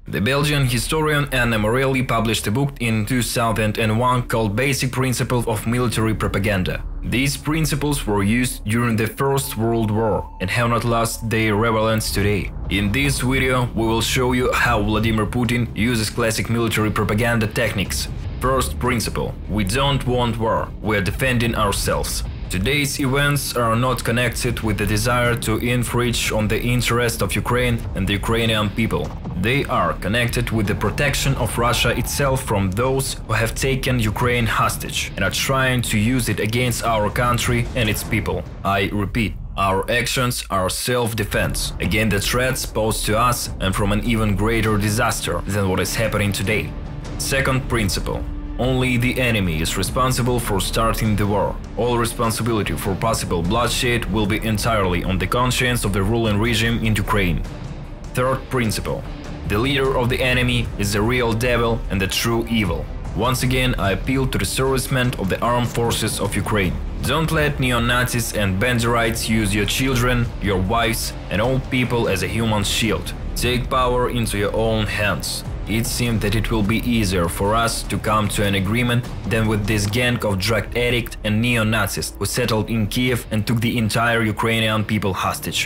The Belgian historian Anne Morelli published a book in 2001 called Basic Principles of Military Propaganda. These principles were used during the First World War and have not lost their relevance today. In this video, we will show you how Vladimir Putin uses classic military propaganda techniques. First principle: we don't want war, we are defending ourselves. Today's events are not connected with the desire to infringe on the interest of Ukraine and the Ukrainian people. They are connected with the protection of Russia itself from those who have taken Ukraine hostage and are trying to use it against our country and its people. I repeat, our actions are self-defense against the threats posed to us and from an even greater disaster than what is happening today. Second principle: only the enemy is responsible for starting the war. All responsibility for possible bloodshed will be entirely on the conscience of the ruling regime in Ukraine. Third principle: the leader of the enemy is the real devil and the true evil. Once again, I appeal to the servicemen of the armed forces of Ukraine. Don't let neo-Nazis and Banderites use your children, your wives, and old people as a human shield. Take power into your own hands. It seemed that it will be easier for us to come to an agreement than with this gang of drug addicts and neo-Nazis who settled in Kiev and took the entire Ukrainian people hostage.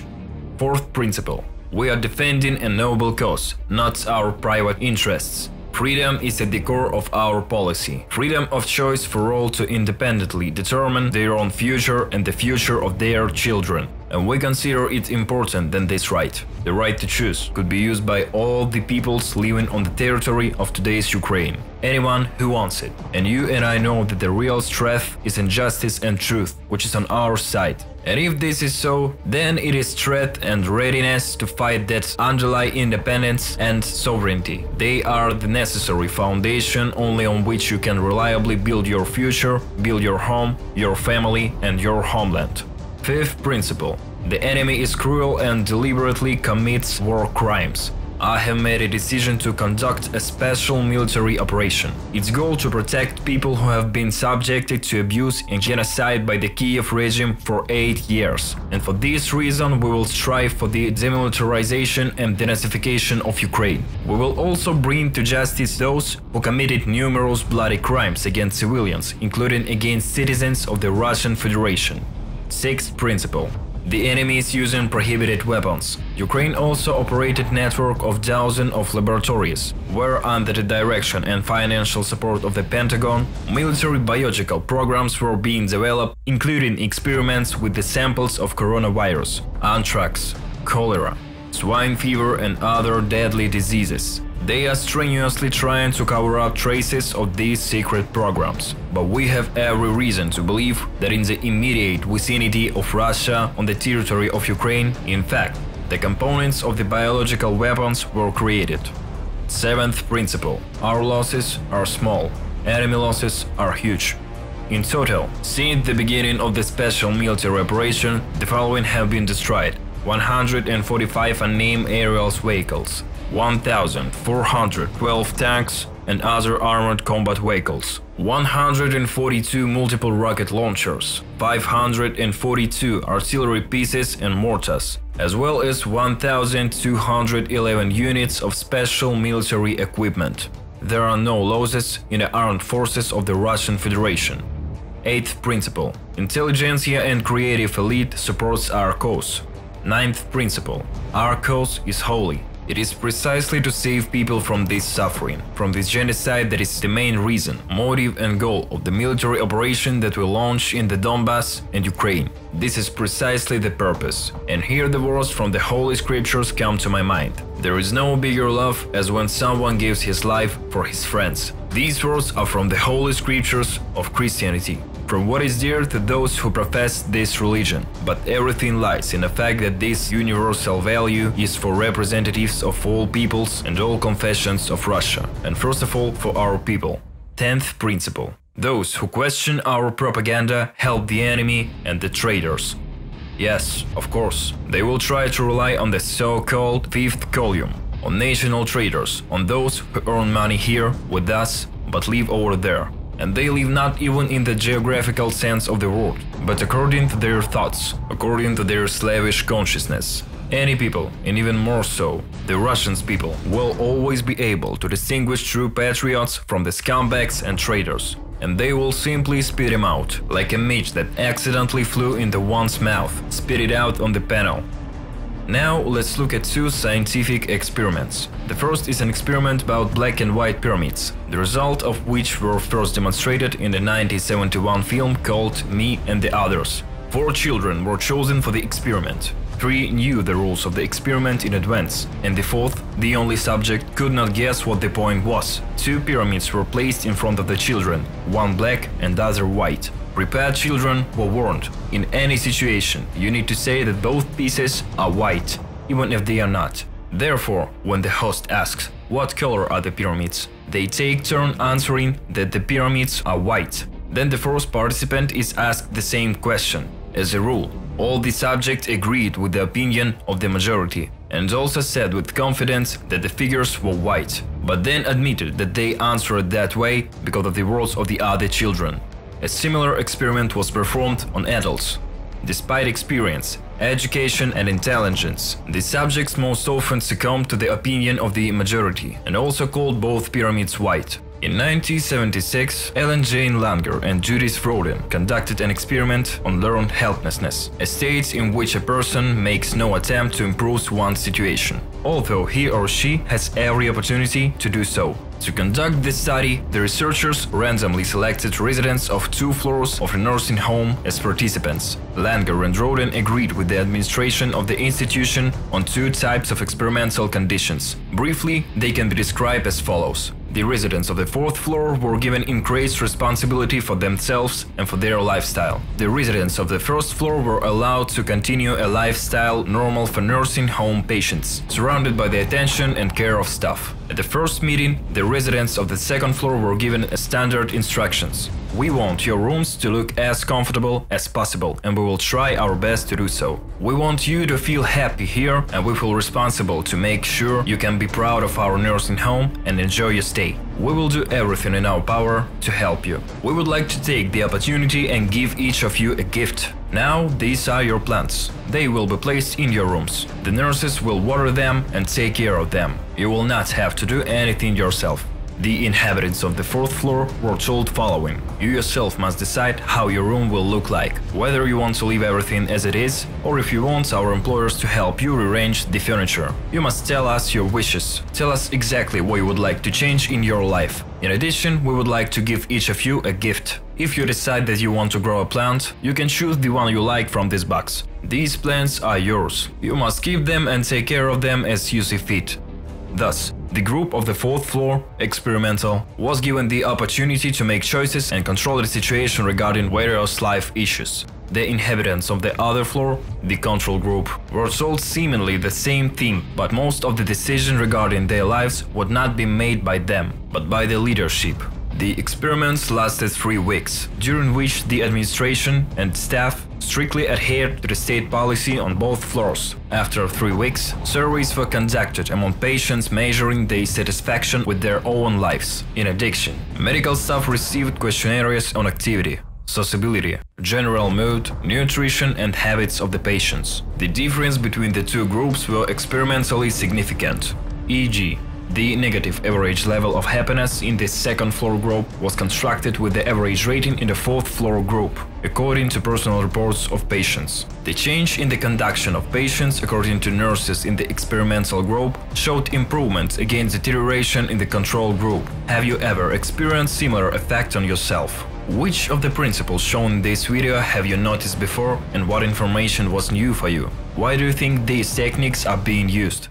Fourth principle: we are defending a noble cause, not our private interests. Freedom is at the core of our policy. Freedom of choice for all to independently determine their own future and the future of their children. And we consider it important than this right. The right to choose could be used by all the peoples living on the territory of today's Ukraine. Anyone who wants it. And you and I know that the real strength is in justice and truth, which is on our side. And if this is so, then it is strength and readiness to fight that underlie independence and sovereignty. They are the necessary foundation only on which you can reliably build your future, build your home, your family, and your homeland. Fifth principle: the enemy is cruel and deliberately commits war crimes. I have made a decision to conduct a special military operation. Its goal to protect people who have been subjected to abuse and genocide by the Kiev regime for 8 years. And for this reason, we will strive for the demilitarization and denazification of Ukraine. We will also bring to justice those who committed numerous bloody crimes against civilians, including against citizens of the Russian Federation. Sixth principle: the enemy is using prohibited weapons. Ukraine also operated a network of dozens of laboratories, where under the direction and financial support of the Pentagon, military biological programs were being developed, including experiments with the samples of coronavirus, anthrax, cholera, swine fever and other deadly diseases. They are strenuously trying to cover up traces of these secret programs. But we have every reason to believe that in the immediate vicinity of Russia on the territory of Ukraine, in fact, the components of the biological weapons were created. Seventh principle: our losses are small, enemy losses are huge. In total, since the beginning of the special military operation, the following have been destroyed: 145 unnamed aerial vehicles, 1,412 tanks and other armored combat vehicles, 142 multiple rocket launchers, 542 artillery pieces and mortars, as well as 1,211 units of special military equipment. There are no losses in the armed forces of the Russian Federation. Eighth principle: intelligentsia and creative elite supports our cause. Ninth principle: our cause is holy. It is precisely to save people from this suffering, from this genocide that is the main reason, motive and goal of the military operation that we launch in the Donbass and Ukraine. This is precisely the purpose. And here the words from the Holy Scriptures come to my mind. There is no bigger love as when someone gives his life for his friends. These words are from the Holy Scriptures of Christianity, from what is dear to those who profess this religion. But everything lies in the fact that this universal value is for representatives of all peoples and all confessions of Russia, and first of all for our people. 10th principle: those who question our propaganda help the enemy and the traitors. Yes, of course, they will try to rely on the so-called fifth column, on national traitors, on those who earn money here with us but live over there. And they live not even in the geographical sense of the word, but according to their thoughts, according to their slavish consciousness. Any people, and even more so, the Russians people, will always be able to distinguish true patriots from the scumbags and traitors. And they will simply spit him out, like a midge that accidentally flew into one's mouth, spit it out on the panel. Now let's look at two scientific experiments. The first is an experiment about black and white pyramids, the result of which were first demonstrated in the 1971 film called Me and the Others. 4 children were chosen for the experiment. 3 knew the rules of the experiment in advance, and the 4th, the only subject, could not guess what the point was. 2 pyramids were placed in front of the children, one black and the other white. Prepared children were warned, in any situation you need to say that both pieces are white, even if they are not. Therefore, when the host asks, what color are the pyramids, they take turn answering that the pyramids are white. Then the first participant is asked the same question. As a rule, all the subjects agreed with the opinion of the majority, and also said with confidence that the figures were white, but then admitted that they answered that way because of the words of the other children. A similar experiment was performed on adults. Despite experience, education and intelligence, the subjects most often succumbed to the opinion of the majority and also called both pyramids white. In 1976, Ellen Jane Langer and Judith Rodin conducted an experiment on learned helplessness, a state in which a person makes no attempt to improve one's situation, although he or she has every opportunity to do so. To conduct this study, the researchers randomly selected residents of 2 floors of a nursing home as participants. Langer and Rodin agreed with the administration of the institution on 2 types of experimental conditions. Briefly, they can be described as follows. The residents of the 4th floor were given increased responsibility for themselves and for their lifestyle. The residents of the 1st floor were allowed to continue a lifestyle normal for nursing home patients, surrounded by the attention and care of staff. At the first meeting, the residents of the 2nd floor were given standard instructions. We want your rooms to look as comfortable as possible, and we will try our best to do so. We want you to feel happy here, and we feel responsible to make sure you can be proud of our nursing home and enjoy your stay. We will do everything in our power to help you. We would like to take the opportunity and give each of you a gift. Now, these are your plants. They will be placed in your rooms. The nurses will water them and take care of them. You will not have to do anything yourself. The inhabitants of the 4th floor were told following. You yourself must decide how your room will look like, whether you want to leave everything as it is, or if you want our employers to help you rearrange the furniture. You must tell us your wishes. Tell us exactly what you would like to change in your life. In addition, we would like to give each of you a gift. If you decide that you want to grow a plant, you can choose the one you like from this box. These plants are yours. You must keep them and take care of them as you see fit. Thus, the group of the 4th floor, experimental, was given the opportunity to make choices and control the situation regarding various life issues. The inhabitants of the other floor, the control group, were told seemingly the same thing, but most of the decision regarding their lives would not be made by them, but by the leadership. The experiments lasted 3 weeks, during which the administration and staff strictly adhered to the state policy on both floors. After 3 weeks, surveys were conducted among patients measuring their satisfaction with their own lives. In addition, medical staff received questionnaires on activity, sociability, general mood, nutrition and habits of the patients. The difference between the 2 groups were experimentally significant, e.g., the negative average level of happiness in the 2nd floor group was constructed with the average rating in the 4th floor group, according to personal reports of patients. The change in the conduction of patients, according to nurses in the experimental group, showed improvement against deterioration in the control group. Have you ever experienced similar effect on yourself? Which of the principles shown in this video have you noticed before, and what information was new for you? Why do you think these techniques are being used?